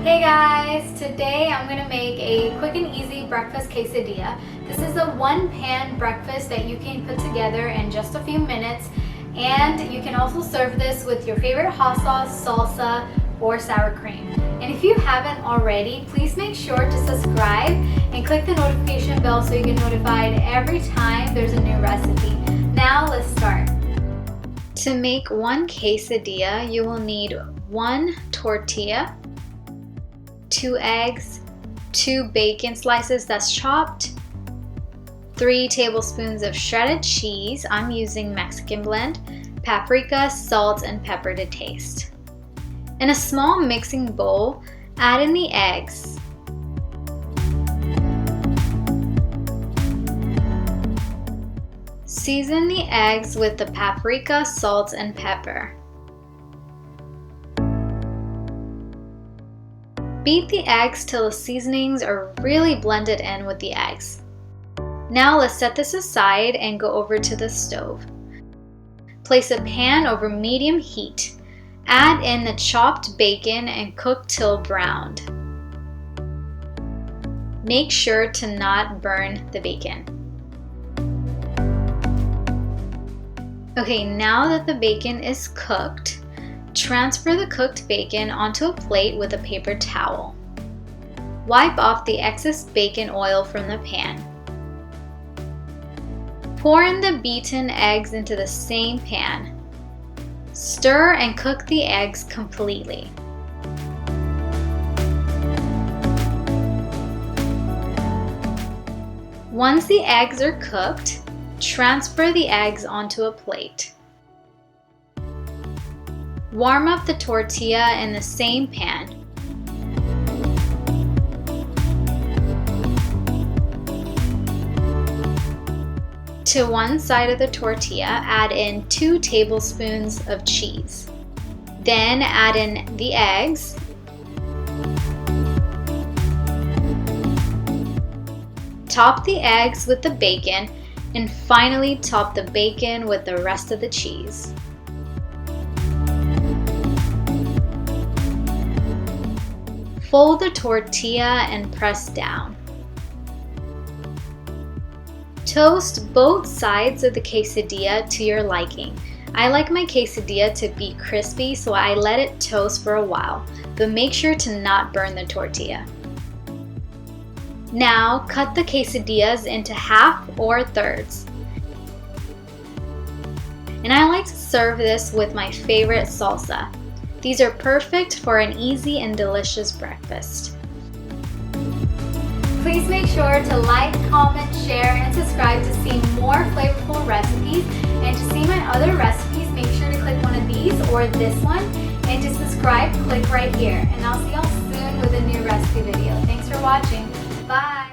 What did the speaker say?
Hey guys, today I'm going to make a quick and easy breakfast quesadilla. This is a one-pan breakfast that you can put together in just a few minutes, and you can also serve this with your favorite hot sauce, salsa, or sour cream. And if you haven't already, please make sure to subscribe and click the notification bell so you get notified every time there's a new recipe. Now let's start. To make one quesadilla, you will need 1 tortilla, 2 eggs, 2 bacon slices that's chopped, 3 tablespoons of shredded cheese, I'm using Mexican blend, paprika, salt, and pepper to taste. In a small mixing bowl, add in the eggs. Season the eggs with the paprika, salt, and pepper. Beat the eggs till the seasonings are really blended in with the eggs. Now let's set this aside and go over to the stove. Place a pan over medium heat. Add in the chopped bacon and cook till browned. Make sure to not burn the bacon. Okay, now that the bacon is cooked, transfer the cooked bacon onto a plate with a paper towel. Wipe off the excess bacon oil from the pan. Pour in the beaten eggs into the same pan. Stir and cook the eggs completely. Once the eggs are cooked, transfer the eggs onto a plate. Warm up the tortilla in the same pan. To one side of the tortilla, add in 2 tablespoons of cheese. Then add in the eggs. Top the eggs with the bacon, and finally top the bacon with the rest of the cheese. Fold the tortilla and press down. Toast both sides of the quesadilla to your liking. I like my quesadilla to be crispy, so I let it toast for a while, but make sure to not burn the tortilla. Now cut the quesadillas into half or thirds. And I like to serve this with my favorite salsa. These are perfect for an easy and delicious breakfast. Please make sure to like, comment, share, and subscribe to see more flavorful recipes. And to see my other recipes, make sure to click one of these or this one. And to subscribe, click right here. And I'll see y'all soon with a new recipe video. Thanks for watching. Bye!